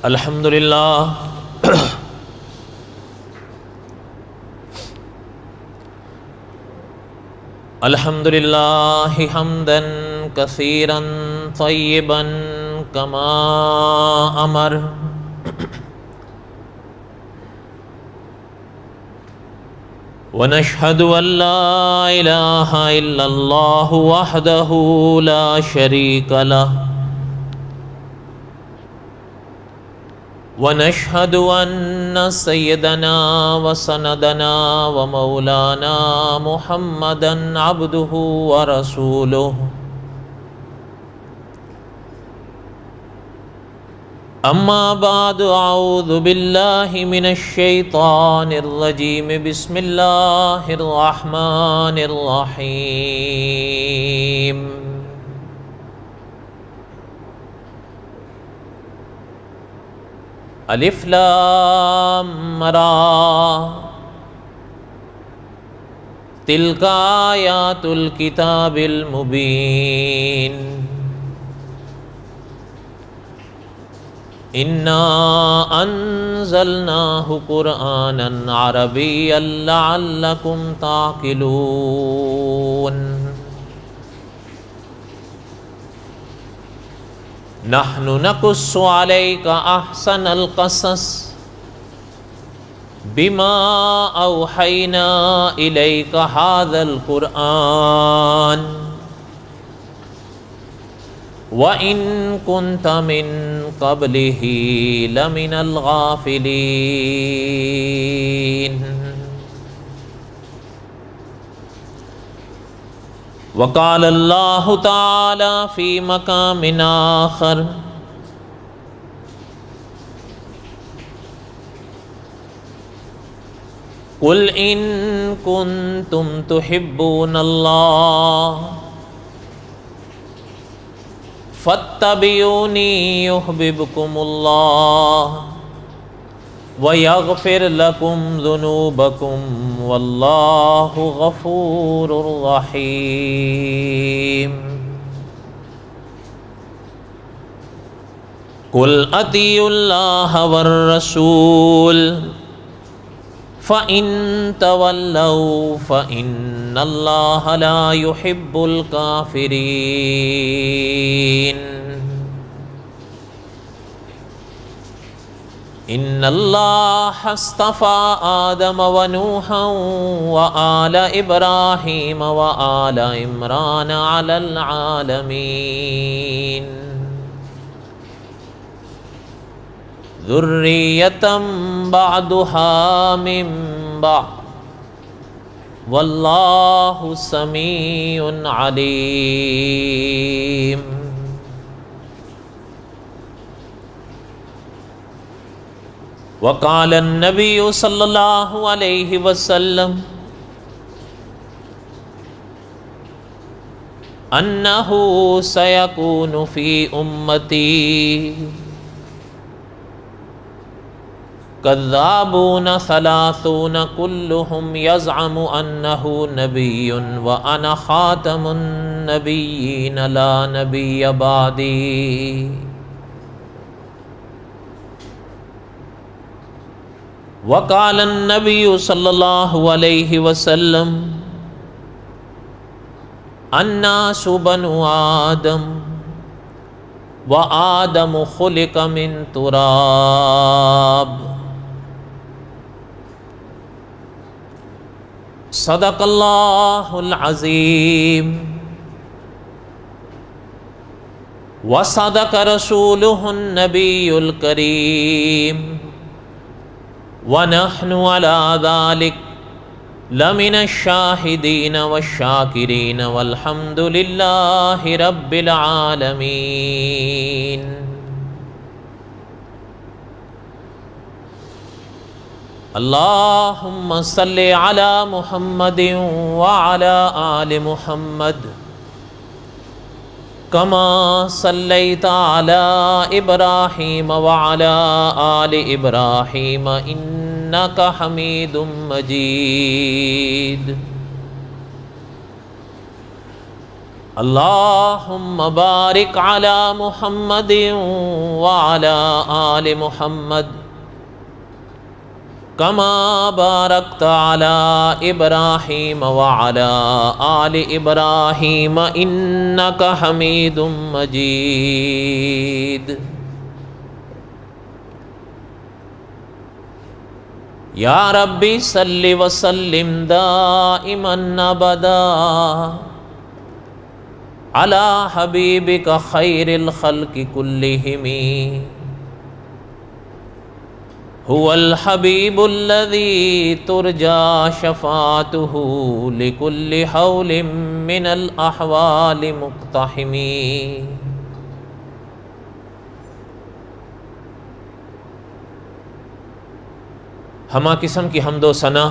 الحمدللہ الحمدللہ حمدا کثیرا طیبا کما امر ونشهد ان لا الہ الا اللہ وحدہ لا شریک له ونشهد ان سیدنا وسندنا ومولانا محمدا عبده ورسوله اما بعد اعوذ باللہ من الشیطان الرجیم بسم اللہ الرحمن الرحیم الف لام را تلک آیات الکتاب المبین انا انزلناہ قرآنا عربیا لعلکم تعقلون نحن نقص علیک احسن القصص بما اوحینا الیک ھذا القرآن وَإِن كُنْتَ مِن قَبْلِهِ لَمِنَ الْغَافِلِينَ وقال اللہ تعالی فی مقام آخر قُلْ إِن كُنْتُمْ تُحِبُّونَ اللَّهَ فاتبعونی یحببکم اللہ ویغفر لکم ذنوبکم واللہ غفور رحیم قل اطیعوا اللہ والرسول فَإِن تَوَلَّوْا فَإِنَّ اللَّهَ لَا يُحِبُّ الْكَافِرِينَ إِنَّ اللَّهَ اصْطَفَى آدَمَ وَنُوحًا وَآلَ إِبْرَاهِيمَ وَآلَ عِمْرَانَ عَلَى الْعَالَمِينَ ذُرِّيَّةً بَعْضُهَا مِن بَعْضٍ وَاللَّهُ سَمِيعٌ عَلِيمٌ وقال النبي صلى الله عليه وسلم أنه سيكون في أمتي كذابون ثلاثون كلهم يزعم أنه نبي وأنا خاتم النبيين لا نبي بعدي وقال النبي صلى الله عليه وسلم الناس بنو آدم وآدم خلق من تراب صدق اللہ العظیم وصدق رسولہ النبی الکریم ونحن على ذلك لمن الشاہدین والشاکرین والحمد للہ رب العالمین اللہم صلی علی محمد وعلی آل محمد کما صلیت علی ابراہیم وعلی آل ابراہیم انکا حمید مجید اللہم بارک علی محمد وعلی آل محمد کما بارکت علی ابراہیم وعلی آل ابراہیم انک حمید مجید۔ یا ربی صلی وسلم دائما ابدا علی حبیبک خیر الخلق کلہم هو الحبیب الذی ترجا شفاعته لكل حول من الاحوال مقتحم۔ ہمہ قسم کی حمد و ثنا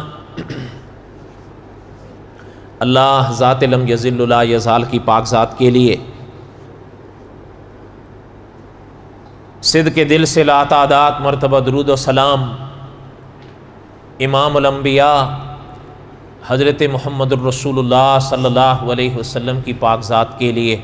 اللہ ذات لم یذل لا یزال کی پاک ذات کے لیے، صدق دل سے لا تعداد مرتبہ درود و سلام امام الانبیاء حضرت محمد الرسول اللہ صلی اللہ علیہ وسلم کی پاک ذات کے لیے۔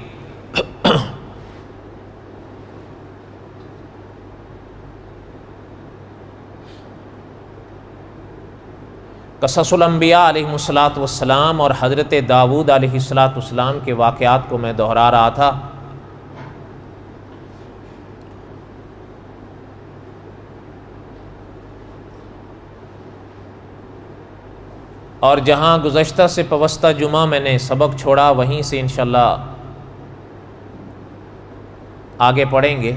قصص الانبیاء علیہم السلام اور حضرت داؤد علیہ السلام کے واقعات کو میں دہرا رہا تھا۔ اور جہاں گزشتہ سے پوستہ جمعہ میں نے سبق چھوڑا وہیں سے انشاءاللہ آگے پڑھیں گے۔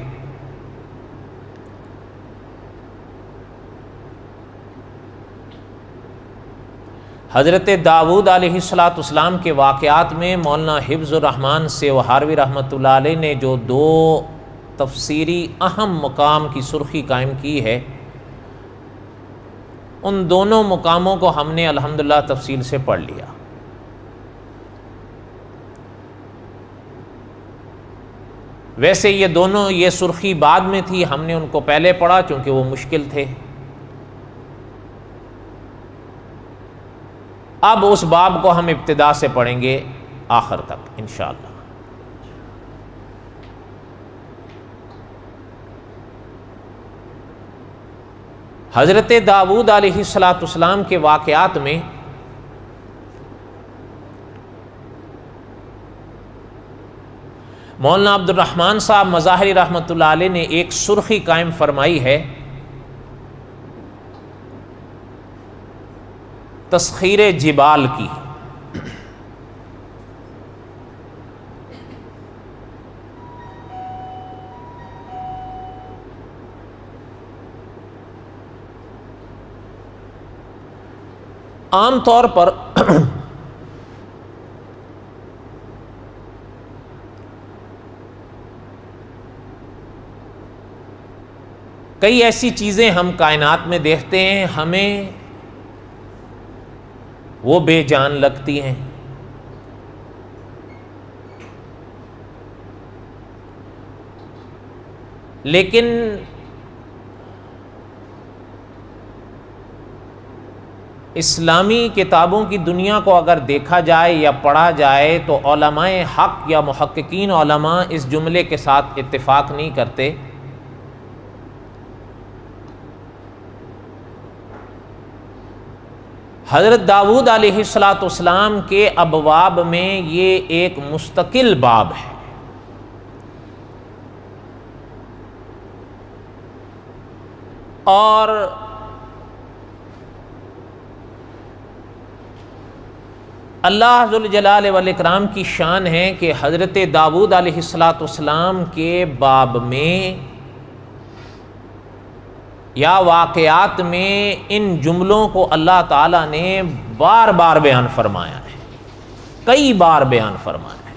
حضرت داؤد علیہ السلام کے واقعات میں مولانا حفظ الرحمن سیوہاروی رحمۃ اللہ علیہ نے جو دو تفسیری اہم مقام کی سرخی قائم کی ہے، ان دونوں مقاموں کو ہم نے الحمدللہ تفصیل سے پڑھ لیا۔ ویسے یہ سرخی بعد میں تھی، ہم نے ان کو پہلے پڑھا چونکہ وہ مشکل تھے۔ اب اس باب کو ہم ابتدا سے پڑھیں گے آخر تک انشاءاللہ۔ حضرت داؤد علیہ السلام کے واقعات میں مولانا عبد الرحمن صاحب مظاہری رحمۃ اللہ علیہ نے ایک سرخی قائم فرمائی ہے، تسخیر جبال کی۔ عام طور پر کئی ایسی چیزیں ہم کائنات میں دیکھتے ہیں، ہمیں وہ بے جان لگتی ہیں، لیکن اسلامی کتابوں کی دنیا کو اگر دیکھا جائے یا پڑھا جائے تو علماء حق یا محققین علماء اس جملے کے ساتھ اتفاق نہیں کرتے۔ حضرت داؤد علیہ السلام کے ابواب میں یہ ایک مستقل باب ہے، اور اللہ ذوالجلال والاکرام کی شان ہے کہ حضرت داؤد علیہ السلام کے باب میں یا واقعات میں ان جملوں کو اللہ تعالیٰ نے بار بار بیان فرمایا ہے، کئی بار بیان فرمایا ہے۔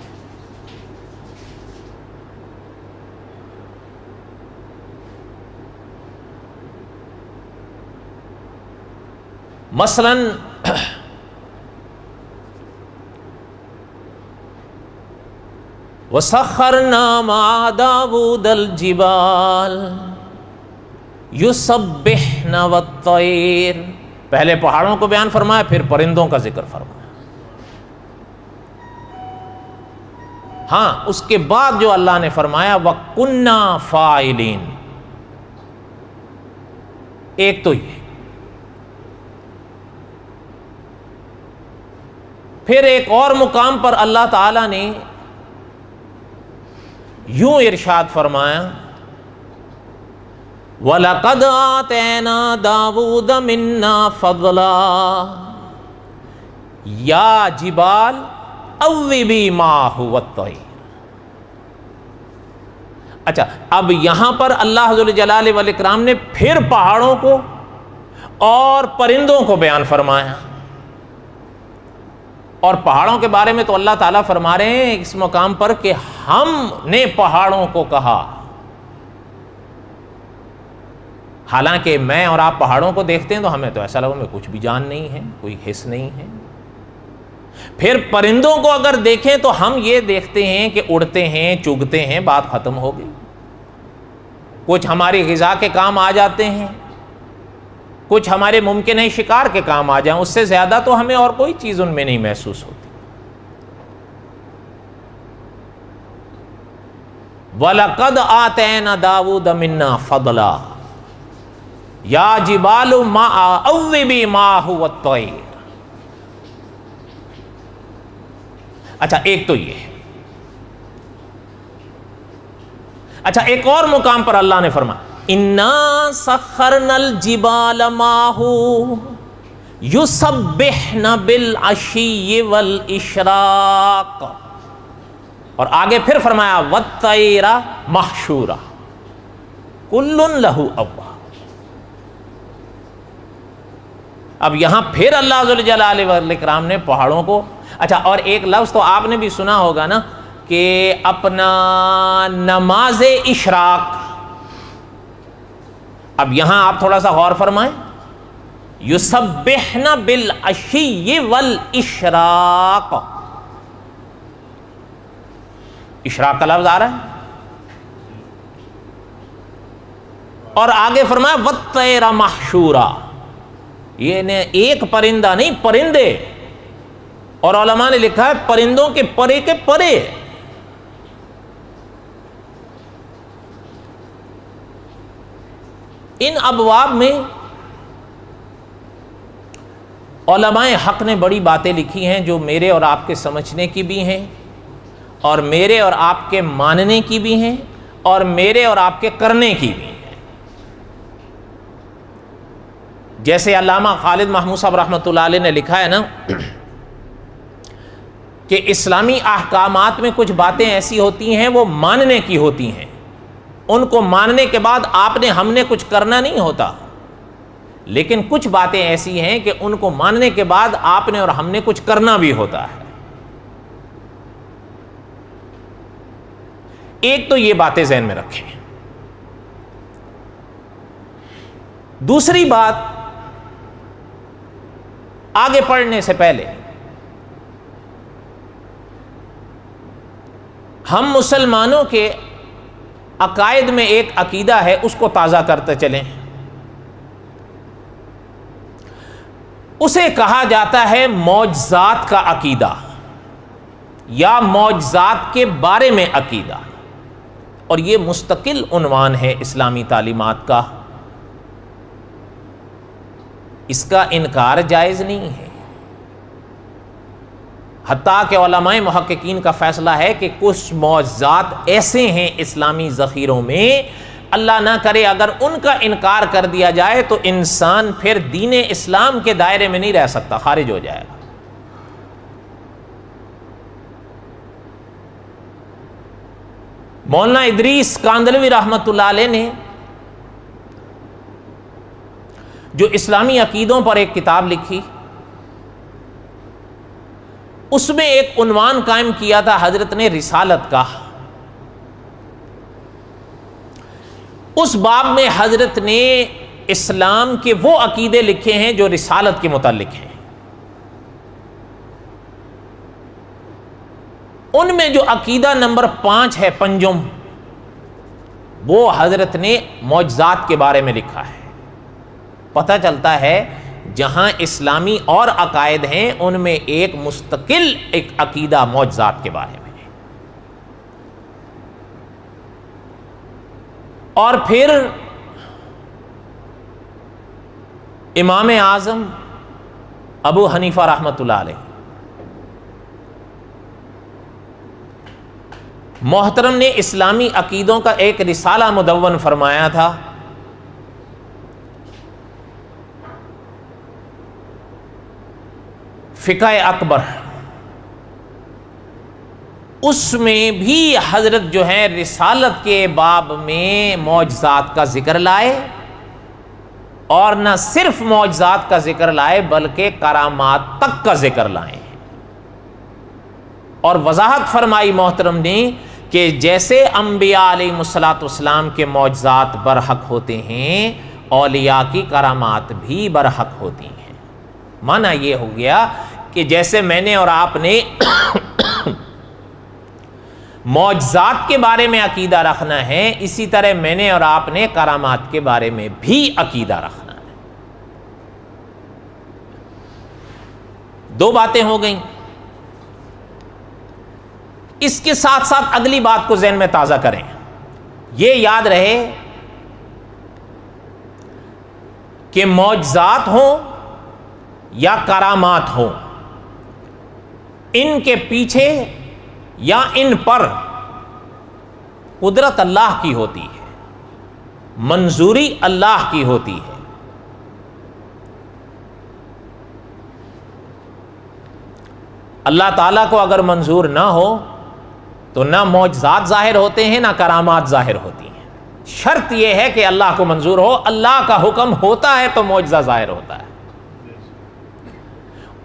مثلاً وَسَخَّرْنَا مَعَ دَاوُودَ الْجِبَالَ يُسَبِّحْنَ وَالطَّيْرَ، پہلے پہاڑوں کو بیان فرمایا، پھر پرندوں کا ذکر فرمایا۔ ہاں اس کے بعد جو اللہ نے فرمایا وَكُنَّا فَاعِلِينَ، ایک تو یہ، پھر ایک اور مقام پر اللہ تعالی نے یوں ارشاد فرمایا وَلَقَدْ آتَيْنَا دَاوُودَ مِنَّا فَضْلًا یا جبال اوبی مَعَهُ وَالطَّيْرَ۔ اچھا، اب یہاں پر اللہ ذو الجلال والاکرام نے پھر پہاڑوں کو اور پرندوں کو بیان فرمایا، اور پہاڑوں کے بارے میں تو اللہ تعالیٰ فرما رہے ہیں اس مقام پر کہ ہم نے پہاڑوں کو کہا، حالانکہ میں اور آپ پہاڑوں کو دیکھتے ہیں تو ہمیں تو ایسا لگا میں کچھ بھی جان نہیں ہے، کوئی حس نہیں ہے۔ پھر پرندوں کو اگر دیکھیں تو ہم یہ دیکھتے ہیں کہ اڑتے ہیں، چگتے ہیں، بات ختم ہو گئی۔ کچھ ہماری غذا کے کام آ جاتے ہیں، کچھ ہمارے ممکن ہے شکار کے کام آ جائیں، اس سے زیادہ تو ہمیں اور کوئی چیز ان میں نہیں محسوس ہوتی۔ وَلَقَدْ آتَيْنَا دَاوُودَ مِنَّا فَضْلًا یا جبال اوبی مَعَهُ وَالطَّيْرَ۔ اچھا، ایک تو یہ ہے۔ اچھا، ایک اور مقام پر اللہ نے فرمایا اِنَّا سَخَّرْنَا الْجِبَالَ مَعَهُ يُسَبِّحْنَ بِالْعَشِيِّ وَالْإِشْرَاقِ، اور آگے پھر فرمایا وَالطَّيْرَ مَحْشُورًا كُلٌّ لَهُ أَوَّابٌ۔ اب یہاں پھر اللہ ذو الجلال والاکرام نے پہاڑوں کو، اچھا، اور ایک لفظ تو آپ نے بھی سنا ہوگا نا کہ اپنا نماز اشراق، اب یہاں آپ تھوڑا سا غور فرمائیں، یسبحن بالعشی والاشراق، اشراق کا لفظ آ رہا ہے، اور آگے فرمایا والطیر محشورا، یہ ایک پرندہ نہیں، پرندے، اور علماء نے لکھا ہے پرندوں کے پرے کے پرے۔ ان ابواب میں علماء حق نے بڑی باتیں لکھی ہیں جو میرے اور آپ کے سمجھنے کی بھی ہیں، اور میرے اور آپ کے ماننے کی بھی ہیں، اور میرے اور آپ کے کرنے کی بھی ہیں۔ جیسے علامہ خالد محمود صاحب رحمۃ اللہ علیہ نے لکھا ہے نا کہ اسلامی احکامات میں کچھ باتیں ایسی ہوتی ہیں وہ ماننے کی ہوتی ہیں، ان کو ماننے کے بعد آپ نے ہم نے کچھ کرنا نہیں ہوتا، لیکن کچھ باتیں ایسی ہیں کہ ان کو ماننے کے بعد آپ نے اور ہم نے کچھ کرنا بھی ہوتا ہے۔ ایک تو یہ باتیں ذہن میں رکھیں۔ دوسری بات، آگے پڑھنے سے پہلے ہم مسلمانوں کے عقائد میں ایک عقیدہ ہے، اس کو تازہ کرتے چلیں۔ اسے کہا جاتا ہے معجزات کا عقیدہ یا معجزات کے بارے میں عقیدہ، اور یہ مستقل عنوان ہے اسلامی تعلیمات کا، اس کا انکار جائز نہیں ہے۔ حتیٰ کہ علماء محققین کا فیصلہ ہے کہ کچھ معجزات ایسے ہیں اسلامی ذخیروں میں، اللہ نہ کرے اگر ان کا انکار کر دیا جائے تو انسان پھر دین اسلام کے دائرے میں نہیں رہ سکتا، خارج ہو جائے گا۔ مولانا ادریس کاندلوی رحمۃ اللہ علیہ نے جو اسلامی عقیدوں پر ایک کتاب لکھی، اس میں ایک عنوان قائم کیا تھا حضرت نے رسالت کا۔ اس باب میں حضرت نے اسلام کے وہ عقیدے لکھے ہیں جو رسالت کے متعلق ہیں۔ ان میں جو عقیدہ نمبر 5 ہے، پنجم، وہ حضرت نے معجزات کے بارے میں لکھا ہے۔ پتہ چلتا ہے جہاں اسلامی اور عقائد ہیں ان میں ایک مستقل ایک عقیدہ معجزات کے بارے میں ہے۔ اور پھر امام اعظم ابو حنیفہ رحمۃ اللہ علیہ محترم نے اسلامی عقیدوں کا ایک رسالہ مدون فرمایا تھا، فقہ اکبر۔ اس میں بھی حضرت جو ہے رسالت کے باب میں معجزات کا ذکر لائے، اور نہ صرف معجزات کا ذکر لائے بلکہ کرامات تک کا ذکر لائے، اور وضاحت فرمائی محترم نے کہ جیسے انبیاء علیہ الصلوۃ والسلام کے معجزات برحق ہوتے ہیں، اولیاء کی کرامات بھی برحق ہوتی ہیں۔ معنی یہ ہو گیا کہ جیسے میں نے اور آپ نے معجزات کے بارے میں عقیدہ رکھنا ہے، اسی طرح میں نے اور آپ نے کرامات کے بارے میں بھی عقیدہ رکھنا ہے۔ دو باتیں ہو گئیں۔ اس کے ساتھ ساتھ اگلی بات کو ذہن میں تازہ کریں، یہ یاد رہے کہ معجزات ہوں یا کرامات ہوں، ان کے پیچھے یا ان پر قدرت اللہ کی ہوتی ہے، منظوری اللہ کی ہوتی ہے۔ اللہ تعالیٰ کو اگر منظور نہ ہو تو نہ معجزات ظاہر ہوتے ہیں نہ کرامات ظاہر ہوتی ہیں۔ شرط یہ ہے کہ اللہ کو منظور ہو، اللہ کا حکم ہوتا ہے تو معجزہ ظاہر ہوتا ہے،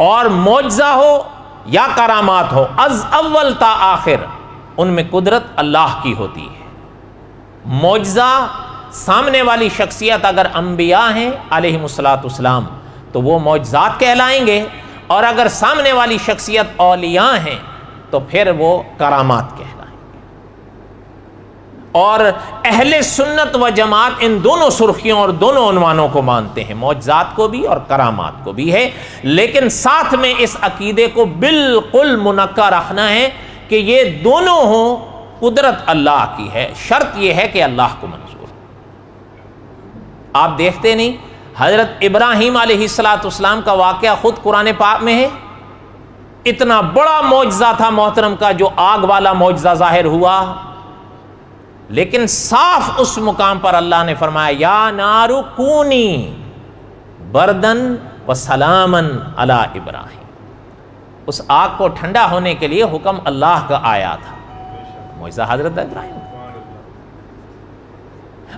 اور معجزہ ہو یا کرامات ہو، از اول تا آخر ان میں قدرت اللہ کی ہوتی ہے۔ معجزہ سامنے والی شخصیت اگر انبیاء ہیں علیہم الصلوۃ والسلام تو وہ معجزات کہلائیں گے، اور اگر سامنے والی شخصیت اولیاء ہیں تو پھر وہ کرامات کہلائیں گے۔ اور اہل سنت و جماعت ان دونوں سرخیوں اور دونوں عنوانوں کو مانتے ہیں، معجزات کو بھی اور کرامات کو بھی ہے، لیکن ساتھ میں اس عقیدے کو بالکل منقع رکھنا ہے کہ یہ دونوں ہوں قدرت اللہ کی ہے، شرط یہ ہے کہ اللہ کو منظور۔ آپ دیکھتے نہیں حضرت ابراہیم علیہ السلام کا واقعہ خود قرآن پاک میں ہے، اتنا بڑا معجزہ تھا محترم کا جو آگ والا معجزہ ظاہر ہوا، لیکن صاف اس مقام پر اللہ نے فرمایا یا نار کونی بردن و سلامن علی ابراہیم۔ اس آگ کو ٹھنڈا ہونے کے لیے حکم اللہ کا آیا تھا، معجزہ حضرت ابراہیم۔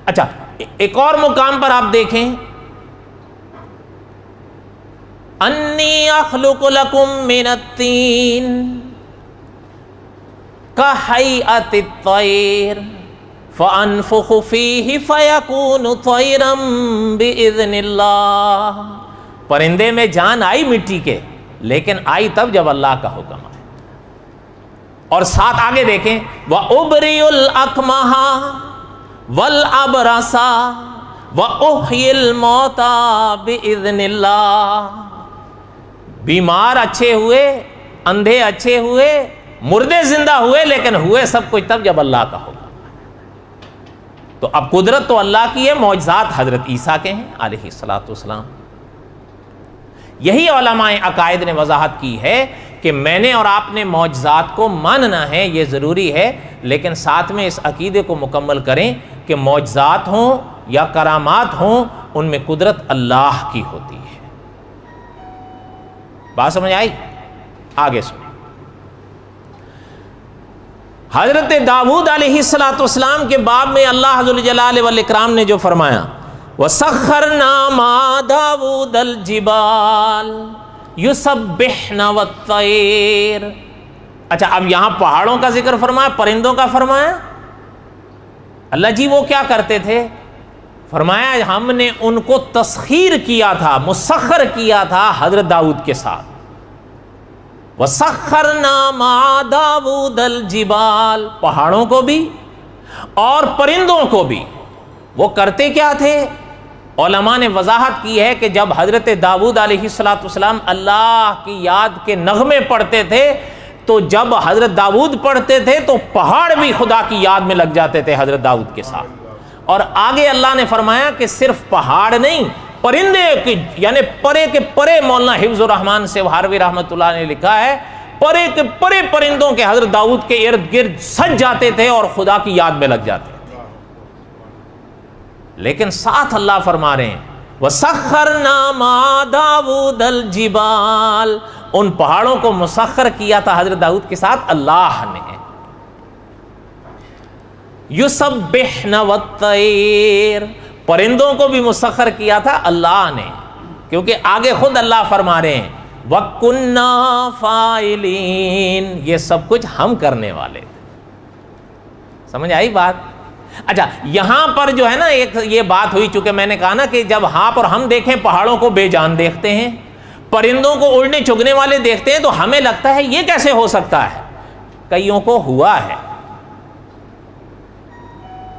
اچھا ایک اور مقام پر آپ دیکھیں، انی اخلق لکم من الطین کہیئۃ الطیر فانفخ فیہ فیکون طیرا باذن اللہ۔ پرندے میں جان آئی مٹی کے، لیکن آئی تب جب اللہ کا حکم آئے۔ اور ساتھ آگے دیکھیں وَأُبْرِئُ الْأَكْمَحَ وَالْأَبْرَصَ وَأُحْيِي الْمَوْتَى بِإِذْنِ اللَّهِ۔ بیمار اچھے ہوئے، اندھے اچھے ہوئے، مردے زندہ ہوئے، لیکن ہوئے سب کچھ تب جب اللہ کا حکم۔ تو اب قدرت تو اللہ کی ہے، معجزات حضرت عیسیٰ کے ہیں علیہ الصلوۃ والسلام۔ یہی علماء عقائد نے وضاحت کی ہے کہ میں نے اور آپ نے معجزات کو ماننا ہے، یہ ضروری ہے، لیکن ساتھ میں اس عقیدے کو مکمل کریں کہ معجزات ہوں یا کرامات ہوں ان میں قدرت اللہ کی ہوتی ہے۔ بات سمجھ آئی؟ آگے سنیں۔ حضرت داؤد علیہ السلام کے باب میں اللہ ذوالجلال والاکرام نے جو فرمایا وَسَخَّرْنَا مَعَ دَاوُودَ الْجِبَالَ يُسَبِّحْنَ وَالطَّيْرَ۔ اچھا اب یہاں پہاڑوں کا ذکر فرمایا، پرندوں کا فرمایا۔ اللہ جی وہ کیا کرتے تھے؟ فرمایا ہم نے ان کو تسخیر کیا تھا، مسخر کیا تھا حضرت داؤد کے ساتھ۔ وَسَخَّرْنَا مَعَ دَاوُودَ الْجِبَالَ، پہاڑوں کو بھی اور پرندوں کو بھی۔ وہ کرتے کیا تھے؟ علماء نے وضاحت کی ہے کہ جب حضرت داؤد علیہ السلام اللہ کی یاد کے نغمے پڑھتے تھے تو جب حضرت داؤد پڑھتے تھے تو پہاڑ بھی خدا کی یاد میں لگ جاتے تھے حضرت داؤد کے ساتھ، اور آگے اللہ نے فرمایا کہ صرف پہاڑ نہیں، پرندے کی یعنی پرے کے پرے، مولانا حفظ الرحمان سیوہاروی رحمۃ اللہ نے لکھا ہے، پرے کے پرے پرندوں کے حضرت داؤد کے ارد گرد سج جاتے تھے اور خدا کی یاد میں لگ جاتے تھے۔ لیکن ساتھ اللہ فرما رہے ہیں وَسَخَّرْنَا مَعَ دَاوُودَ الْجِبَالَ، ان پہاڑوں کو مسخر کیا تھا حضرت داؤد کے ساتھ اللہ نے۔ یُسَبِّحْنَ وَالطَّيْرَ، پرندوں کو بھی مسخر کیا تھا اللہ نے، کیونکہ آگے خود اللہ فرما رہے ہیں وَكُنَّا فَاعِلِينَ، یہ سب کچھ ہم کرنے والے تھے۔ سمجھ آئی بات؟ اچھا، یہاں پر جو ہے نا ایک یہ بات ہوئی، چونکہ میں نے کہا نا کہ جب ہاں پر ہم دیکھیں پہاڑوں کو بے جان دیکھتے ہیں، پرندوں کو اڑنے چگنے والے دیکھتے ہیں، تو ہمیں لگتا ہے یہ کیسے ہو سکتا ہے؟ کئیوں کو ہوا ہے،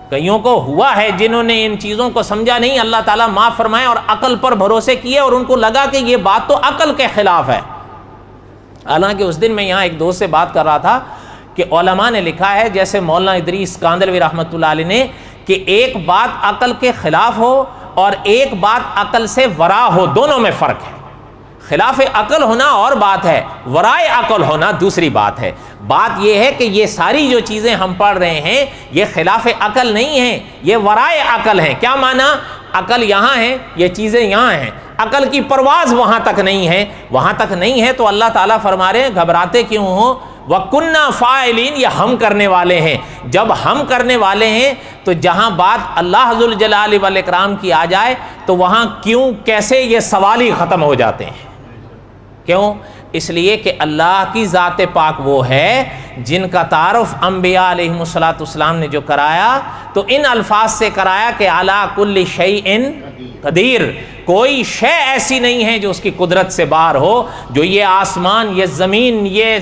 کئیوں کو ہوا ہے جنہوں نے ان چیزوں کو سمجھا نہیں، اللہ تعالیٰ معاف فرمائے، اور عقل پر بھروسے کیے اور ان کو لگا کہ یہ بات تو عقل کے خلاف ہے۔ حالانکہ اس دن میں یہاں ایک دوست سے بات کر رہا تھا کہ علماء نے لکھا ہے، جیسے مولانا ادریس کاندلوی رحمۃ اللہ علیہ نے، کہ ایک بات عقل کے خلاف ہو اور ایک بات عقل سے ورا ہو، دونوں میں فرق ہے۔ خلاف عقل ہونا اور بات ہے، ورائے عقل ہونا دوسری بات ہے۔ بات یہ ہے کہ یہ ساری جو چیزیں ہم پڑھ رہے ہیں یہ خلاف عقل نہیں ہیں، یہ ورائے عقل ہیں۔ کیا معنی؟ عقل یہاں ہے، یہ چیزیں یہاں ہیں، عقل کی پرواز وہاں تک نہیں ہے، وہاں تک نہیں ہے، تو اللہ تعالیٰ فرما رہے ہیں گھبراتے کیوں ہو؟ وَكُنَّا فَاعِلِينَ، یہ ہم کرنے والے ہیں۔ جب ہم کرنے والے ہیں تو جہاں بات اللہ ذوالجلال والاکرام کی آ جائے تو وہاں کیوں کیسے یہ سوال ہی ختم ہو جاتے ہیں۔ کیوں؟ اس لیے کہ اللہ کی ذات پاک وہ ہے جن کا تعارف انبیاء علیہم السلام نے جو کرایا تو ان الفاظ سے کرایا کہ علی کل شیء قدیر، کوئی شے ایسی نہیں ہے جو اس کی قدرت سے باہر ہو۔ جو یہ آسمان، یہ زمین، یہ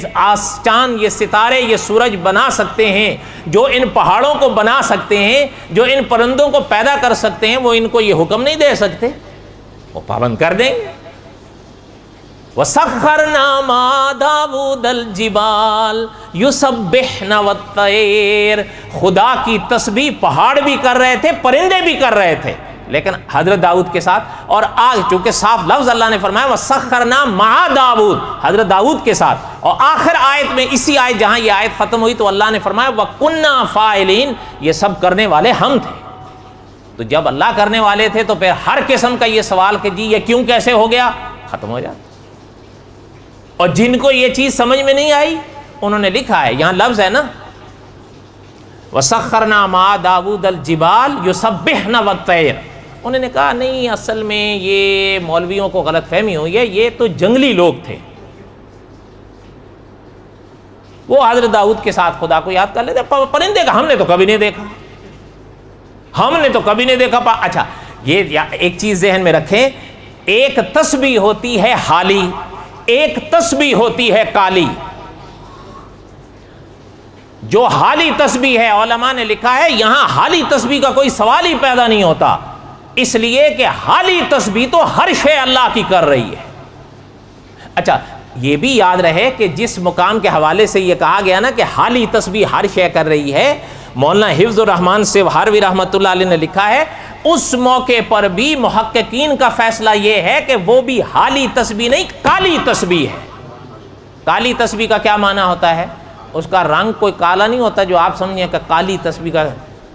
چاند، یہ ستارے، یہ سورج بنا سکتے ہیں، جو ان پہاڑوں کو بنا سکتے ہیں، جو ان پرندوں کو پیدا کر سکتے ہیں، وہ ان کو یہ حکم نہیں دے سکتے، وہ پابند کر دیں گے۔ وَسَخَّرْنَا مَعَ دَاوُودَ الْجِبَالَ يُسَبِّحْنَ وَالطَّيْرَ، خدا کی تسبیح پہاڑ بھی کر رہے تھے، پرندے بھی کر رہے تھے، لیکن حضرت داؤد کے ساتھ، اور آج چونکہ صاف لفظ اللہ نے فرمایا وَسَخَّرْنَا مَعَ داؤد، حضرت داؤد کے ساتھ، اور آخر آیت میں اسی آیت جہاں یہ آیت ختم ہوئی تو اللہ نے فرمایا وَكُنَّا فَاعِلِينَ، یہ سب کرنے والے ہم تھے۔ تو جب اللہ کرنے والے تھے تو پھر ہر قسم کا یہ سوال کہ جی یہ کیوں کیسے ہو گیا، ختم ہو جاتا۔ اور جن کو یہ چیز سمجھ میں نہیں آئی انہوں نے لکھا ہے، یہاں لفظ ہے نا وَسَخَّرْنَا مَعَ دَاوُودَ الْجِبَالَ يُسَبِّحْنَ وَالطَّيْرَ، انہوں نے کہا نہیں، اصل میں یہ مولویوں کو غلط فہمی ہوئی ہے، یہ تو جنگلی لوگ تھے، وہ حضرت داؤد کے ساتھ خدا کو یاد کر لیتے، پرندے کا ہم نے تو کبھی نہیں دیکھا، ہم نے تو کبھی نہیں دیکھا۔ اچھا، یہ ایک چیز ذہن میں رکھیں، ایک تسبیح ہوتی ہے حالی، ایک تسبیح ہوتی ہے کالی۔ جو حالی تسبیح ہے علماء نے لکھا ہے یہاں حالی تسبیح کا کوئی سوال ہی پیدا نہیں ہوتا، اس لیے کہ حالی تسبیح تو ہر شے اللہ کی کر رہی ہے۔ اچھا، یہ بھی یاد رہے کہ جس مقام کے حوالے سے یہ کہا گیا نا کہ حالی تسبیح ہر شے کر رہی ہے، مولانا حفظ الرحمان سیوہاروی رحمۃ اللہ علیہ نے لکھا ہے اس موقع پر بھی محققین کا فیصلہ یہ ہے کہ وہ بھی حالی تسبیح نہیں، کالی تسبیح ہے۔ کالی تسبیح کا کیا معنی ہوتا ہے؟ اس کا رنگ کوئی کالا نہیں ہوتا جو آپ سمجھیں کہ کالی تسبیح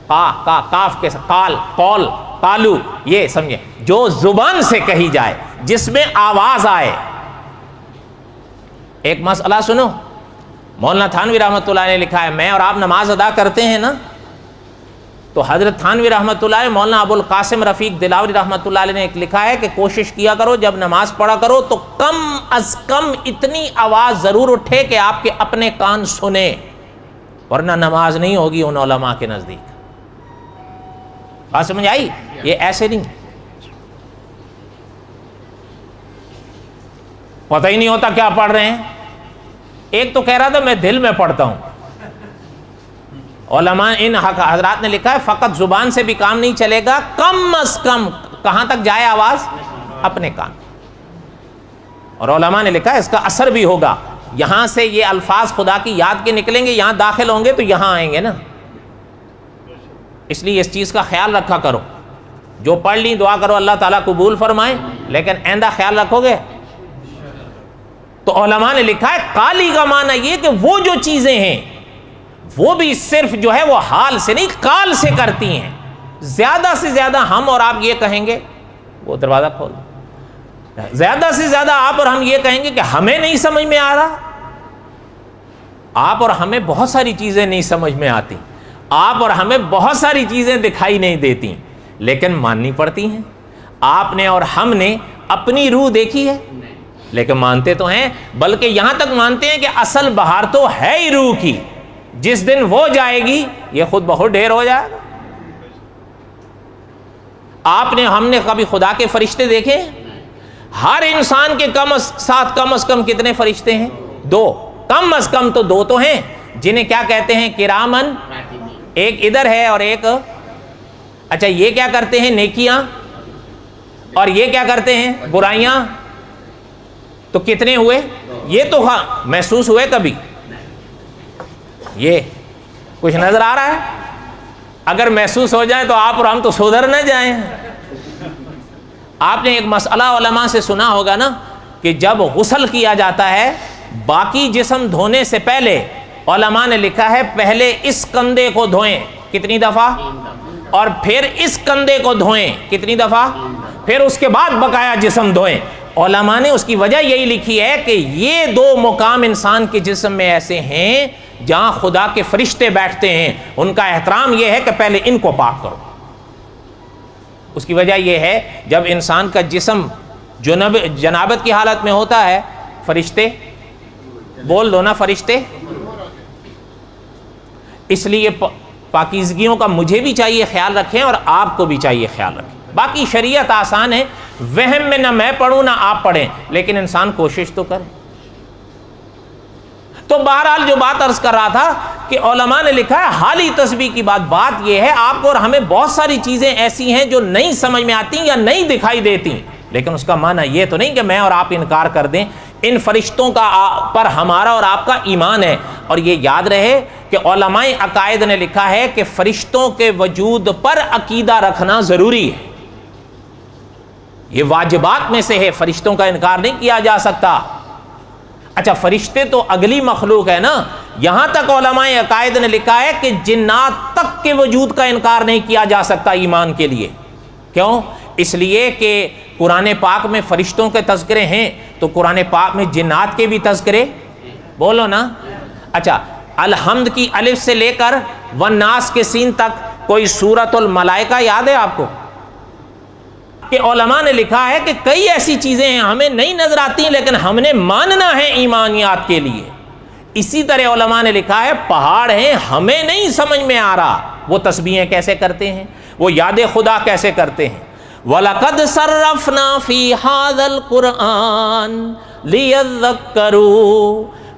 کا کاف کے کال، قول، کالو، یہ سمجھیں جو زبان سے کہی جائے، جس میں آواز آئے۔ ایک مسئلہ سنو، مولانا تھانوی رحمۃ اللہ نے لکھا ہے، میں اور آپ نماز ادا کرتے ہیں نا، تو حضرت تھانوی رحمۃ اللہ علیہ، مولانا ابو القاسم رفیق دلاوری رحمۃ اللہ علیہ نے ایک لکھا ہے کہ کوشش کیا کرو جب نماز پڑھا کرو تو کم از کم اتنی آواز ضرور اٹھے کہ آپ کے اپنے کان سنیں، ورنہ نماز نہیں ہوگی ان علماء کے نزدیک۔ بات سمجھ آئی؟ یہ ایسے نہیں، پتہ ہی نہیں ہوتا کیا پڑھ رہے ہیں۔ ایک تو کہہ رہا تھا میں دل میں پڑھتا ہوں، علماء ان حضرات نے لکھا ہے فقط زبان سے بھی کام نہیں چلے گا، کم از کم کہاں تک جائے آواز؟ اپنے کان۔ اور علماء نے لکھا ہے اس کا اثر بھی ہوگا، یہاں سے یہ الفاظ خدا کی یاد کے نکلیں گے، یہاں داخل ہوں گے تو یہاں آئیں گے نا، اس لیے اس چیز کا خیال رکھا کرو، جو پڑھ لی دعا کرو اللہ تعالیٰ قبول فرمائے، لیکن آئندہ خیال رکھو گے۔ تو علماء نے لکھا ہے قالی کا معنی یہ کہ وہ جو چیزیں ہیں وہ بھی صرف جو ہے وہ حال سے نہیں قال سے کرتی ہیں۔ زیادہ سے زیادہ ہم اور آپ یہ کہیں گے، وہ دروازہ کھول، زیادہ سے زیادہ آپ اور ہم یہ کہیں گے کہ ہمیں نہیں سمجھ میں آ رہا۔ آپ اور ہمیں بہت ساری چیزیں نہیں سمجھ میں آتی، آپ اور ہمیں بہت ساری چیزیں دکھائی نہیں دیتی، لیکن ماننی پڑتی ہیں۔ آپ نے اور ہم نے اپنی روح دیکھی ہے لیکن مانتے تو ہیں، بلکہ یہاں تک مانتے ہیں کہ اصل بہار تو ہے ہی روح کی، جس دن وہ جائے گی یہ خود بہت ڈھیر ہو جائے گا۔ آپ نے ہم نے کبھی خدا کے فرشتے دیکھے؟ ہر انسان کے ساتھ کم از کم کتنے فرشتے ہیں؟ 2، کم از کم تو 2 تو ہیں، جنہیں کیا کہتے ہیں؟ کرامن، ایک ادھر ہے اور ایک، اچھا یہ کیا کرتے ہیں؟ نیکیاں، اور یہ کیا کرتے ہیں؟ برائیاں۔ تو کتنے ہوئے؟ یہ تو ہاں محسوس ہوئے کبھی؟ یہ کچھ نظر آ رہا ہے؟ اگر محسوس ہو جائے تو آپ اور ہم تو سدھر نہ جائیں۔ آپ نے ایک مسئلہ علماء سے سنا ہوگا نا کہ جب غسل کیا جاتا ہے باقی جسم دھونے سے پہلے علماء نے لکھا ہے پہلے اس کندھے کو دھوئیں، کتنی دفعہ؟ اور پھر اس کندھے کو دھوئیں، کتنی دفعہ؟ پھر اس کے بعد بقایا جسم دھوئیں۔ علماء نے اس کی وجہ یہی لکھی ہے کہ یہ 2 مقام انسان کے جسم میں ایسے ہیں جہاں خدا کے فرشتے بیٹھتے ہیں، ان کا احترام یہ ہے کہ پہلے ان کو پاک کرو۔ اس کی وجہ یہ ہے جب انسان کا جسم جنابت کی حالت میں ہوتا ہے، فرشتے بول دو نا، فرشتے، اس لیے پاکیزگیوں کا مجھے بھی چاہیے خیال رکھیں اور آپ کو بھی چاہیے خیال رکھیں۔ باقی شریعت آسان ہے، وہم میں نہ میں پڑھوں نہ آپ پڑھیں، لیکن انسان کوشش تو کرے۔ تو بہرحال جو بات عرض کر رہا تھا کہ علماء نے لکھا ہے حالی تسبیح کی بات یہ ہے آپ کو اور ہمیں بہت ساری چیزیں ایسی ہیں جو نہیں سمجھ میں آتی یا نہیں دکھائی دیتی، لیکن اس کا معنی یہ تو نہیں کہ میں اور آپ انکار کر دیں۔ ان فرشتوں کا پر ہمارا اور آپ کا ایمان ہے، اور یہ یاد رہے کہ علماء عقائد نے لکھا ہے کہ فرشتوں کے وجود پر عقیدہ رکھنا ضروری ہے، یہ واجبات میں سے ہے، فرشتوں کا انکار نہیں کیا جا سکتا۔ اچھا فرشتے تو اگلی مخلوق ہے نا، یہاں تک علماء عقائد نے لکھا ہے کہ جنات تک کے وجود کا انکار نہیں کیا جا سکتا ایمان کے لیے۔ کیوں؟ اس لیے کہ قرآن پاک میں فرشتوں کے تذکرے ہیں تو قرآن پاک میں جنات کے بھی تذکرے، بولو نا۔ اچھا الحمد کی الف سے لے کر والناس کے سین تک کوئی سورۃ الملائکہ یاد ہے آپ کو؟ کہ علماء نے لکھا ہے کہ کئی ایسی چیزیں ہیں ہمیں نہیں نظر آتی لیکن ہم نے ماننا ہے ایمانیات کے لیے۔ اسی طرح علماء نے لکھا ہے پہاڑ ہیں ہمیں نہیں سمجھ میں آ رہا وہ تسبیحیں کیسے کرتے ہیں، وہ یاد خدا کیسے کرتے ہیں۔ وَلَقَدْ صَرَّفْنَا فِي هَذَا الْقُرْآنِ لِيَذَّكَّرُوا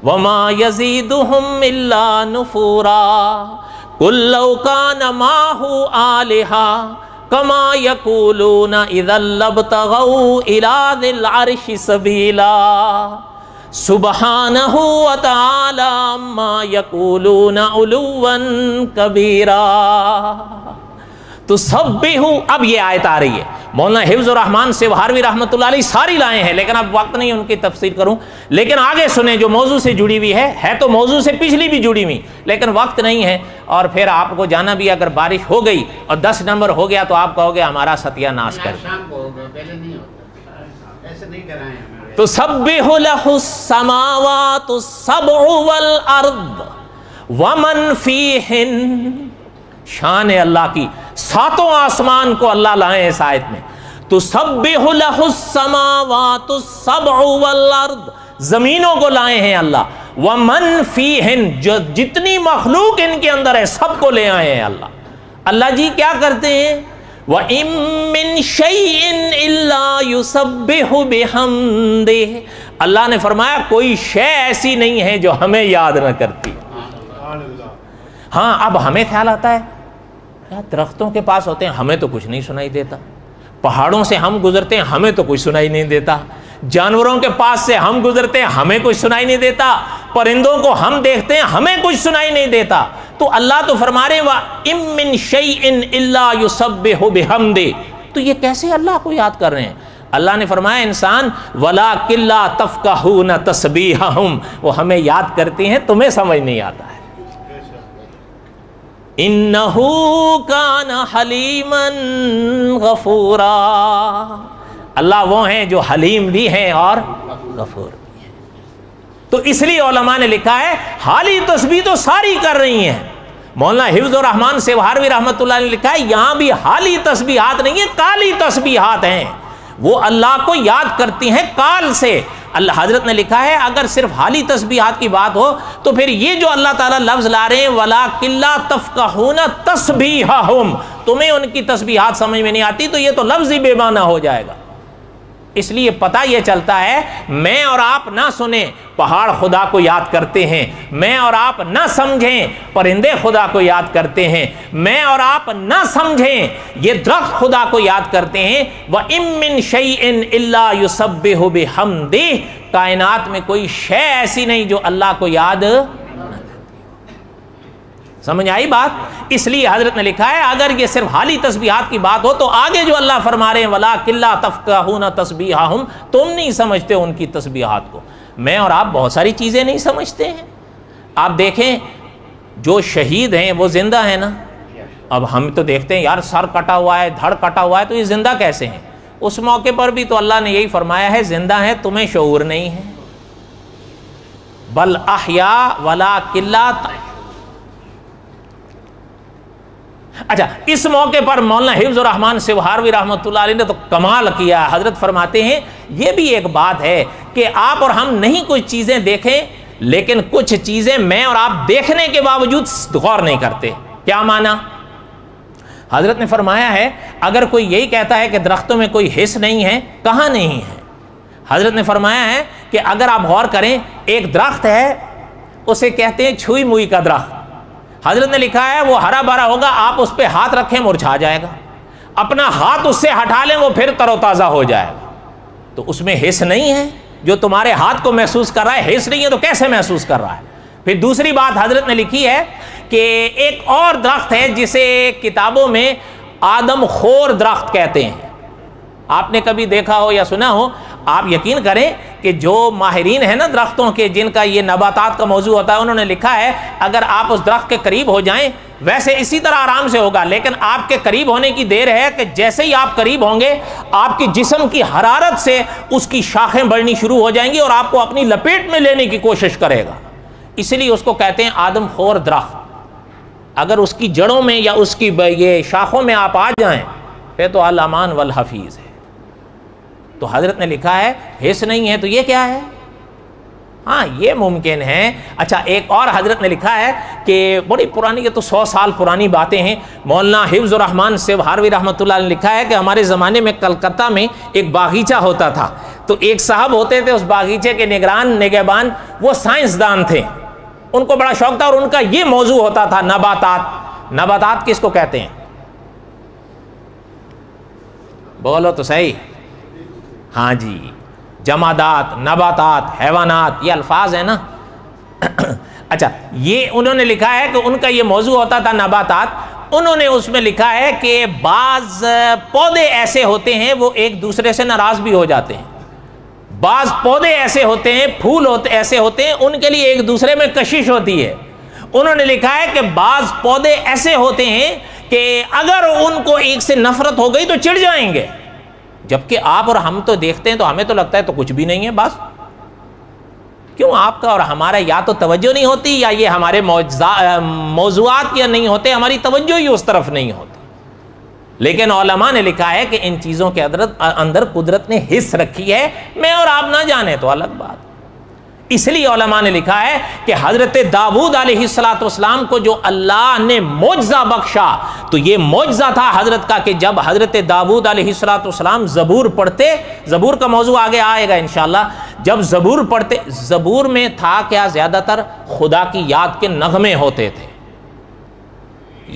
وَمَا يَزِيدُهُمْ إِلَّا نُفُورًا قُلْ لَوْ كَانَ مَعَهُ آلِهَةٌ كما يقولون اذا لابتغوا الى ذي العرش سبيلا سبحانه وتعالى عما يقولون علوا كبيرا۔ تسبحوا، اب یہ آیت آ رہی ہے، مولانا حفظ الرحمان سیوہاروی رحمۃ اللہ علیہ ساری لائے ہیں لیکن اب وقت نہیں ان کی تفسیر کروں، لیکن آگے سنیں جو موضوع سے جڑی ہوئی ہے تو موضوع سے پچھلی بھی جڑی ہوئی لیکن وقت نہیں ہے، اور پھر آپ کو جانا بھی اگر بارش ہو گئی اور 10 نمبر ہو گیا تو آپ کہو گے ہمارا ستیہ ناش کر۔ تسبح لہ السماوات السبع والارض ومن فیہن، شان ہے اللہ کی، 7 آسمان کو اللہ لائے اس آیت میں۔ تسبح لہ السماوات السبع والارض، زمینوں کو لائے ہیں اللہ، ومن فیہن، جو جتنی مخلوق ان کے اندر ہے سب کو لے آئے ہیں اللہ۔ اللہ جی کیا کرتے ہیں؟ وَإِن مِّن شَيْءٍ إِلَّا يُسَبِّحُ بِحَمْدِهِ، اللہ نے فرمایا کوئی شے ایسی نہیں ہے جو ہمیں یاد نہ کرتی۔ ہاں اب ہمیں خیال آتا ہے یار درختوں کے پاس ہوتے ہیں ہمیں تو کچھ نہیں سنائی دیتا، پہاڑوں سے ہم گزرتے ہیں ہمیں تو کچھ سنائی نہیں دیتا، جانوروں کے پاس سے ہم گزرتے ہیں ہمیں کچھ سنائی نہیں دیتا، پرندوں کو ہم دیکھتے ہیں ہمیں کچھ سنائی نہیں دیتا، تو اللہ تو فرما رہے وَإِن مِّن شَيْءٍ إِلَّا يُسَبِّحُ بِحَمْدِهِ، تو یہ کیسے اللہ کو یاد کر رہے ہیں؟ اللہ نے فرمایا انسان وَلَٰكِن لَّا تَفْقَهُونَ تَسْبِيحَهُمْ، وہ ہمیں یاد کرتے ہیں تمہیں سمجھ نہیں آتا ہے۔ إِنَّهُ كَانَ حَلِيمًا غَفُورًا، اللہ وہ ہیں جو حلیم بھی ہیں اور غفور بھی ہیں۔ تو اس لیے علماء نے لکھا ہے حالی تسبیح تو ساری کر رہی ہیں۔ مولانا حفظ الرحمان سیوہاروی رحمۃ اللہ نے لکھا ہے یہاں بھی حالی تسبیحات نہیں ہیں، قالی تسبیحات ہیں، وہ اللہ کو یاد کرتی ہیں قال سے۔ اللہ حضرت نے لکھا ہے اگر صرف حالی تسبیحات کی بات ہو تو پھر یہ جو اللہ تعالیٰ لفظ لا رہے ہیں وَلَٰكِن لَّا تَفْقَهُونَ تَسْبِيحَهُمْ، تمہیں ان کی تسبیحات سمجھ میں نہیں آتی، تو یہ تو لفظ ہی بے معنی ہو جائے گا۔ اس لیے پتہ یہ چلتا ہے میں اور آپ نہ سنیں پہاڑ خدا کو یاد کرتے ہیں، میں اور آپ نہ سمجھیں پرندے خدا کو یاد کرتے ہیں، میں اور آپ نہ سمجھیں یہ درخت خدا کو یاد کرتے ہیں۔ وَإِن مِّن شَيْءٍ إِلَّا يُسَبِّحُ بِحَمْدِهِ، کائنات میں کوئی شے ایسی نہیں جو اللہ کو یاد نہ کرتی۔ سمجھ آئی بات؟ اس لیے حضرت نے لکھا ہے اگر یہ صرف حالی تسبیحات کی بات ہو تو آگے جو اللہ فرما رہے ہیں وَلَٰكِن لَّا تَفْقَهُونَ تَسْبِيحَهُمْ، تم نہیں سمجھتے ان کی تسبیحات کو۔ میں اور آپ بہت ساری چیزیں نہیں سمجھتے ہیں۔ آپ دیکھیں جو شہید ہیں وہ زندہ ہیں نا، اب ہم تو دیکھتے ہیں یار سر کٹا ہوا ہے، دھڑ کٹا ہوا ہے، تو یہ زندہ کیسے ہیں؟ اس موقع پر بھی تو اللہ نے یہی فرمایا ہے زندہ ہیں تمہیں شعور نہیں ہے، بل احیاء وَلَٰكِن لَّا۔ اچھا اس موقع پر مولانا حفظ الرحمان سیوہاروی رحمۃ اللہ علیہ نے تو کمال کیا ہے۔ حضرت فرماتے ہیں یہ بھی ایک بات ہے کہ آپ اور ہم نہیں کچھ چیزیں دیکھیں لیکن کچھ چیزیں میں اور آپ دیکھنے کے باوجود غور نہیں کرتے۔ کیا معنی؟ حضرت نے فرمایا ہے اگر کوئی یہی کہتا ہے کہ درختوں میں کوئی حص نہیں ہے، کہاں نہیں ہے؟ حضرت نے فرمایا ہے کہ اگر آپ غور کریں ایک درخت ہے اسے کہتے ہیں چھوئی موئی کا درخت، حضرت نے لکھا ہے وہ ہرا بھرا ہوگا، آپ اس پہ ہاتھ رکھیں مرجھا جائے گا، اپنا ہاتھ اس سے ہٹا لیں وہ پھر تر و تازہ ہو جائے گا۔ تو اس میں حص نہیں ہے، جو تمہارے ہاتھ کو محسوس کر رہا ہے حص نہیں ہے تو کیسے محسوس کر رہا ہے؟ پھر دوسری بات حضرت نے لکھی ہے کہ ایک اور درخت ہے جسے کتابوں میں آدم خور درخت کہتے ہیں۔ آپ نے کبھی دیکھا ہو یا سنا ہو، آپ یقین کریں کہ جو ماہرین ہیں نا درختوں کے جن کا یہ نباتات کا موضوع ہوتا ہے، انہوں نے لکھا ہے اگر آپ اس درخت کے قریب ہو جائیں ویسے اسی طرح آرام سے ہوگا، لیکن آپ کے قریب ہونے کی دیر ہے کہ جیسے ہی آپ قریب ہوں گے آپ کی جسم کی حرارت سے اس کی شاخیں بڑھنی شروع ہو جائیں گی اور آپ کو اپنی لپیٹ میں لینے کی کوشش کرے گا۔ اس لیے اس کو کہتے ہیں آدم خور درخت۔ اگر اس کی جڑوں میں یا اس کی یہ شاخوں میں آپ آ جائیں پھر تو الامان والحفیظ ہے۔ تو حضرت نے لکھا ہے حص نہیں ہے تو یہ کیا ہے؟ ہاں یہ ممکن ہے۔ اچھا ایک اور حضرت نے لکھا ہے کہ بڑی پرانی، یہ تو 100 سال پرانی باتیں ہیں، مولانا حفظ الرحمان سیوہاروی رحمۃ اللہ نے لکھا ہے کہ ہمارے زمانے میں کلکتہ میں ایک باغیچہ ہوتا تھا، تو ایک صاحب ہوتے تھے اس باغیچے کے نگہبان، وہ سائنسدان تھے، ان کو بڑا شوق تھا اور ان کا یہ موضوع ہوتا تھا نباتات۔ نباتات کس کو کہتے ہیں؟ بولو تو صحیح۔ ہاں جی، جمادات، نباتات، حیوانات، یہ الفاظ ہیں نا۔ اچھا یہ انہوں نے لکھا ہے کہ ان کا یہ موضوع ہوتا تھا نباتات۔ انہوں نے اس میں لکھا ہے کہ بعض پودے ایسے ہوتے ہیں وہ ایک دوسرے سے ناراض بھی ہو جاتے ہیں، بعض پودے ایسے ہوتے ہیں، پھول ایسے ہوتے ہیں ان کے لیے ایک دوسرے میں کشش ہوتی ہے۔ انہوں نے لکھا ہے کہ بعض پودے ایسے ہوتے ہیں کہ اگر ان کو ایک سے نفرت ہو گئی تو چڑ جائیں گے، جبکہ آپ اور ہم تو دیکھتے ہیں تو ہمیں تو لگتا ہے تو کچھ بھی نہیں ہے بس۔ کیوں آپ کا اور ہمارا یا تو توجہ نہیں ہوتی یا یہ ہمارے موضوعات یا نہیں ہوتے، ہماری توجہ ہی اس طرف نہیں ہوتی۔ لیکن علماء نے لکھا ہے کہ ان چیزوں کے اندر قدرت نے حص رکھی ہے، میں اور آپ نہ جانے تو الگ بات۔ اس لیے علماء نے لکھا ہے کہ حضرت داؤد علیہ السلام کو جو اللہ نے معجزہ بخشا تو یہ معجزہ تھا حضرت کا کہ جب حضرت داؤد علیہ السلام زبور پڑھتے، زبور کا موضوع آگے آئے گا انشاءاللہ، جب زبور پڑھتے، زبور میں تھا کیا؟ زیادہ تر خدا کی یاد کے نغمے ہوتے تھے۔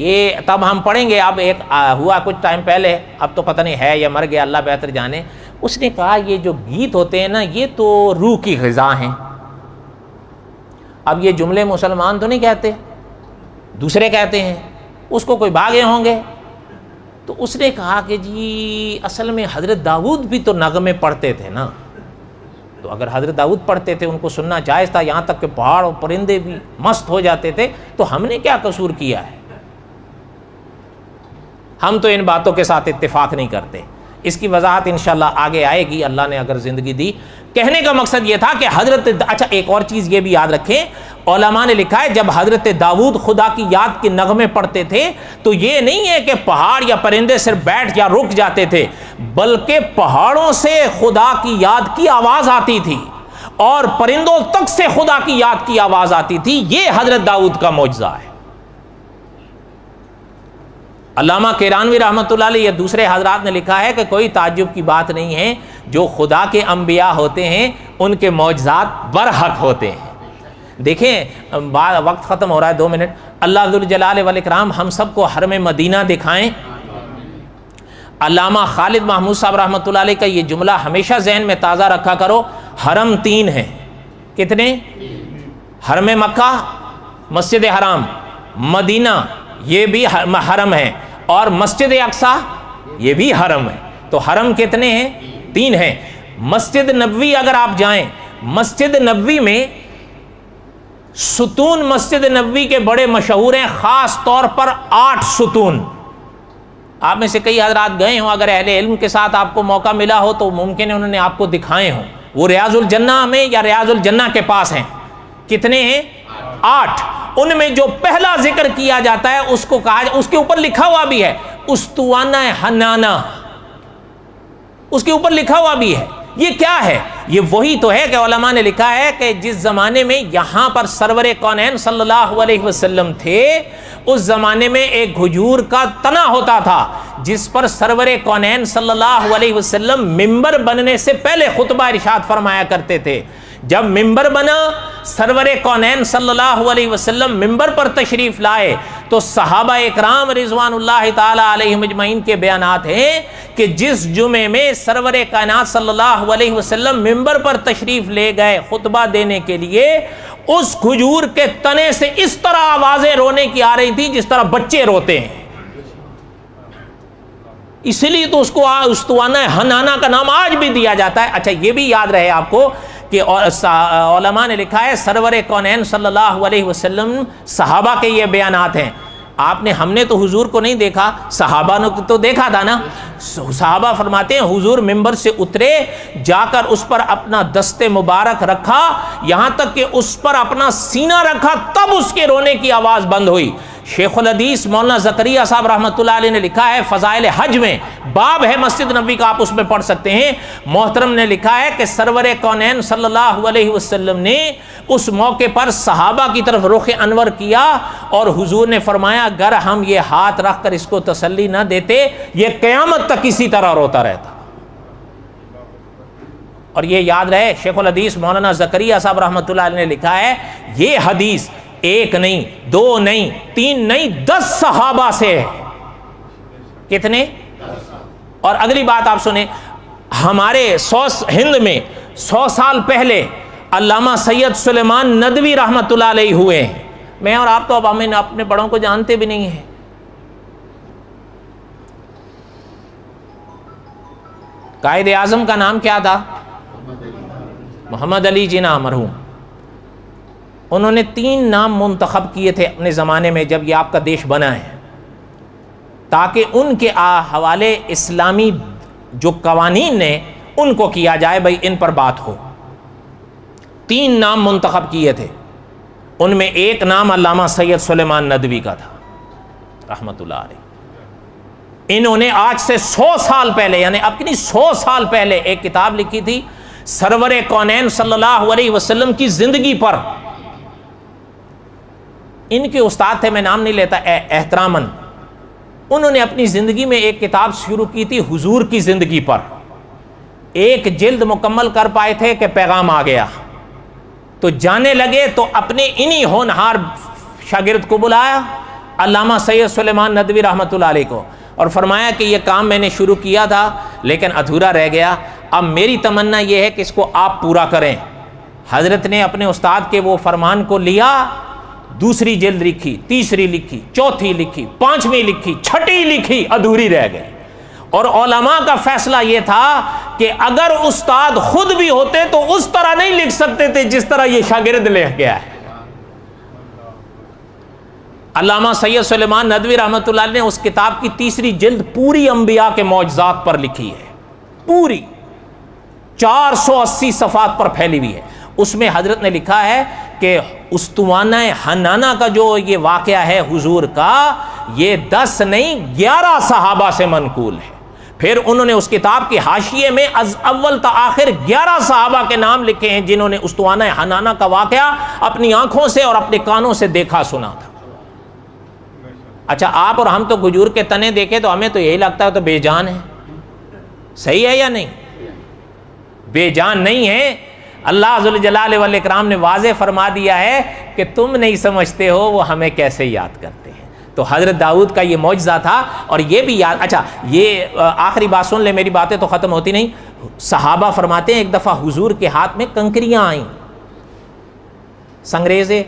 یہ تب ہم پڑھیں گے، اب ایک ہوا کچھ ٹائم پہلے، اب تو پتہ نہیں ہے یا مر گیا، اللہ بہتر جانے، اس نے کہا یہ جو گیت ہوتے ہیں نا یہ تو روح کی غذا ہیں، اب یہ جملے مسلمان تو نہیں کہتے، دوسرے کہتے ہیں، اس کو کوئی بھاگے ہوں گے۔ تو اس نے کہا کہ جی اصل میں حضرت داؤد بھی تو نغمے پڑھتے تھے نا، تو اگر حضرت داؤد پڑھتے تھے ان کو سننا جائز تھا، یہاں تک کہ پہاڑ اور پرندے بھی مست ہو جاتے تھے، تو ہم نے کیا قصور کیا ہے؟ ہم تو ان باتوں کے ساتھ اتفاق نہیں کرتے۔ اس کی وضاحت انشاءاللہ آگے آئے گی، اللہ نے اگر زندگی دی۔ کہنے کا مقصد یہ تھا کہ اچھا ایک اور چیز یہ بھی یاد رکھیں، علماء نے لکھا ہے جب حضرت داؤد خدا کی یاد کے نغمے پڑھتے تھے تو یہ نہیں ہے کہ پہاڑ یا پرندے صرف بیٹھ یا رک جاتے تھے، بلکہ پہاڑوں سے خدا کی یاد کی آواز آتی تھی اور پرندوں تک سے خدا کی یاد کی آواز آتی تھی۔ یہ حضرت داؤد کا معجزہ ہے۔ علامہ کیرانوی رحمۃ اللہ علیہ یا دوسرے حضرات نے لکھا ہے کہ کوئی تعجب کی بات نہیں ہے، جو خدا کے انبیاء ہوتے ہیں ان کے معجزات برحق ہوتے ہیں۔ دیکھیں وقت ختم ہو رہا ہے، 2 منٹ۔ اللہ ذوالجلال والاکرام ہم سب کو حرم مدینہ دکھائیں۔ علامہ خالد محمود صاحب رحمۃ اللہ علیہ کا یہ جملہ ہمیشہ ذہن میں تازہ رکھا کرو، حرم 3 ہیں۔ کتنے؟ حرم مکہ، مسجد حرام، مدینہ یہ بھی حرم ہے، اور مسجد اقصیٰ یہ بھی حرم ہے۔ تو حرم کتنے ہیں؟ 3 ہیں۔ مسجد نبوی اگر آپ جائیں، مسجد نبوی میں ستون مسجد نبوی کے بڑے مشہور ہیں، خاص طور پر 8 ستون۔ آپ میں سے کئی حضرات گئے ہوں، اگر اہل علم کے ساتھ آپ کو موقع ملا ہو تو ممکن ہے انہوں نے آپ کو دکھائے ہوں۔ وہ ریاض الجنہ میں یا ریاض الجنہ کے پاس ہیں۔ کتنے ہیں؟ 8۔ ان میں جو پہلا ذکر کیا جاتا ہے اس کو کہا، اس کے اوپر لکھا ہوا بھی ہے استوانہ حنانہ، اس کے اوپر لکھا ہوا بھی ہے۔ یہ کیا ہے؟ یہ وہی تو ہے کہ علماء نے لکھا ہے کہ جس زمانے میں یہاں پر سرور کونین صلی اللہ علیہ وسلم تھے، اس زمانے میں ایک کھجور کا تنا ہوتا تھا جس پر سرور کونین صلی اللہ علیہ وسلم ممبر بننے سے پہلے خطبہ ارشاد فرمایا کرتے تھے۔ جب ممبر بنا، سرور کونین صلی اللہ علیہ وسلم ممبر پر تشریف لائے تو صحابہ اکرام رضوان اللہ تعالی علیہم اجمعین کے بیانات ہیں کہ جس جمعے میں سرور کائنات صلی اللہ علیہ وسلم ممبر پر تشریف لے گئے خطبہ دینے کے لیے، اس کھجور کے تنے سے اس طرح آوازیں رونے کی آ رہی تھی جس طرح بچے روتے ہیں۔ اسی لیے تو اس کو استوانہ حنانہ کا نام آج بھی دیا جاتا ہے۔ اچھا یہ بھی یاد رہے آپ کو کہ علماء نے لکھا ہے سرور کونین صلی اللہ علیہ وسلم، صحابہ کے یہ بیانات ہیں۔ ہم نے تو حضور کو نہیں دیکھا، صحابہ نے تو دیکھا تھا نا۔ صحابہ فرماتے ہیں حضور ممبر سے اترے، جا کر اس پر اپنا دست مبارک رکھا، یہاں تک کہ اس پر اپنا سینہ رکھا، تب اس کے رونے کی آواز بند ہوئی۔ شیخ الحدیث مولانا زکریا صاحب رحمۃ اللہ علیہ نے لکھا ہے فضائل حج میں، باب ہے مسجد نبوی کا، آپ اس میں پڑھ سکتے ہیں۔ محترم نے لکھا ہے کہ سرور کونین صلی اللہ علیہ وسلم نے اس موقع پر صحابہ کی طرف رخ انور کیا اور حضور نے فرمایا اگر ہم یہ ہاتھ رکھ کر اس کو تسلی نہ دیتے یہ قیامت تک اسی طرح روتا رہتا۔ اور یہ یاد رہے شیخ الحدیث مولانا زکریا صاحب رحمۃ اللہ علیہ نے لکھا ہے یہ حدیث 1 نہیں 2 نہیں 3 نہیں 10 صحابہ سے ہے۔ کتنے؟ اور اگلی بات آپ سنیں، ہمارے ہند میں 100 سال پہلے علامہ سید سلیمان ندوی رحمۃ اللہ علیہ ہوئے ہیں۔ میں اور آپ تو اب ہمیں اپنے بڑوں کو جانتے بھی نہیں ہیں۔ قائد اعظم کا نام کیا تھا؟ محمد علی جناح مرحوم۔ انہوں نے 3 نام منتخب کیے تھے اپنے زمانے میں جب یہ آپ کا دیش بنا ہے، تاکہ ان کے حوالے اسلامی جو قوانین نے ان کو کیا جائے، بھائی ان پر بات ہو۔ 3 نام منتخب کیے تھے، ان میں ایک نام علامہ سید سلیمان ندوی کا تھا رحمۃ اللہ علیہ۔ انہوں نے آج سے 100 سال پہلے، یعنی اپنی 100 سال پہلے ایک کتاب لکھی تھی سرور کونین صلی اللہ علیہ وسلم کی زندگی پر۔ ان کے استاد تھے، میں نام نہیں لیتا احتراماً، انہوں نے اپنی زندگی میں ایک کتاب شروع کی تھی حضور کی زندگی پر۔ 1 جلد مکمل کر پائے تھے کہ پیغام آ گیا، تو جانے لگے تو اپنے انہی ہونہار شاگرد کو بلایا علامہ سید سلیمان ندوی رحمۃ اللہ علیہ کو، اور فرمایا کہ یہ کام میں نے شروع کیا تھا لیکن ادھورا رہ گیا، اب میری تمنا یہ ہے کہ اس کو آپ پورا کریں۔ حضرت نے اپنے استاد کے وہ فرمان کو لیا، دوسری جلد لکھی، تیسری لکھی، چوتھی لکھی، پانچویں لکھی، چھٹی لکھی، ادھوری رہ گئی۔ اور علماء کا فیصلہ یہ تھا کہ اگر استاد خود بھی ہوتے تو اس طرح نہیں لکھ سکتے تھے جس طرح یہ شاگرد لکھ گیا ہے۔ علامہ سید سلیمان ندوی رحمۃ اللہ علیہ نے اس کتاب کی تیسری جلد پوری انبیاء کے معجزات پر لکھی ہے، پوری 480 صفحات پر پھیلی ہوئی ہے۔ اس میں حضرت نے لکھا ہے کہ استوانہ حنانہ کا جو یہ واقعہ ہے حضور کا، یہ 10 نہیں 11 صحابہ سے منقول ہے۔ پھر انہوں نے اس کتاب کے حاشیے میں از اول تا آخر 11 صحابہ کے نام لکھے ہیں جنہوں نے استوانہ حنانہ کا واقعہ اپنی آنکھوں سے اور اپنے کانوں سے دیکھا سنا تھا۔ اچھا آپ اور ہم تو کھجور کے تنے دیکھے تو ہمیں تو یہی لگتا ہے تو بے جان ہے، صحیح ہے یا نہیں؟ بے جان نہیں ہے۔ اللہ ذوالجلال والاکرام نے واضح فرما دیا ہے کہ تم نہیں سمجھتے ہو وہ ہمیں کیسے یاد کرتے ہیں۔ تو حضرت داؤد کا یہ معجزہ تھا، اور یہ بھی یاد، اچھا یہ آخری بات سن لے، میری باتیں تو ختم ہوتی نہیں۔ صحابہ فرماتے ہیں ایک دفعہ حضور کے ہاتھ میں کنکریاں آئیں، سنگریزے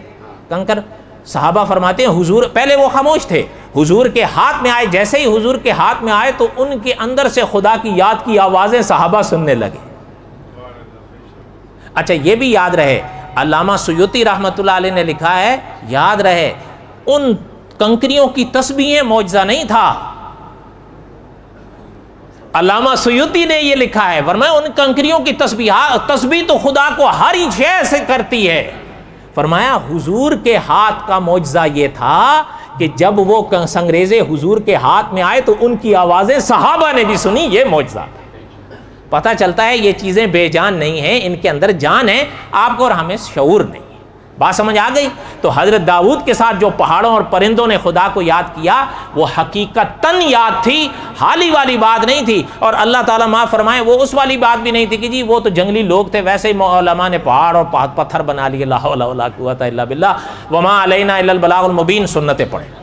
کنکر، صحابہ فرماتے ہیں حضور، پہلے وہ خاموش تھے، حضور کے ہاتھ میں آئے، جیسے ہی حضور کے ہاتھ میں آئے تو ان کے اندر سے خدا کی یاد کی آوازیں صحابہ سننے لگے۔ اچھا یہ بھی یاد رہے، علامہ سیوطی رحمۃ اللہ علیہ نے لکھا ہے، یاد رہے ان کنکریوں کی تسبیحیں معجزہ نہیں تھا۔ علامہ سیوطی نے یہ لکھا ہے، فرمایا ان کنکریوں کی تسبیح تو خدا کو ہر ہی شے سے کرتی ہے۔ فرمایا حضور کے ہاتھ کا معجزہ یہ تھا کہ جب وہ سنگریزے حضور کے ہاتھ میں آئے تو ان کی آوازیں صحابہ نے بھی سنی، یہ معجزہ۔ پتہ چلتا ہے یہ چیزیں بے جان نہیں ہیں، ان کے اندر جان ہے، آپ کو اور ہمیں شعور نہیں۔ بات سمجھ آ گئی؟ تو حضرت داؤد کے ساتھ جو پہاڑوں اور پرندوں نے خدا کو یاد کیا وہ حقیقتاً یاد تھی، حالی والی بات نہیں تھی۔ اور اللہ تعالیٰ معاف فرمائے وہ اس والی بات بھی نہیں تھی کہ جی وہ تو جنگلی لوگ تھے، ویسے ہی علماء نے پہاڑ اور پتھر بنا لیے۔ لا حول ولا قوۃ الا باللہ، وما علینا الا البلاغ المبین، سنتیں پڑھیں۔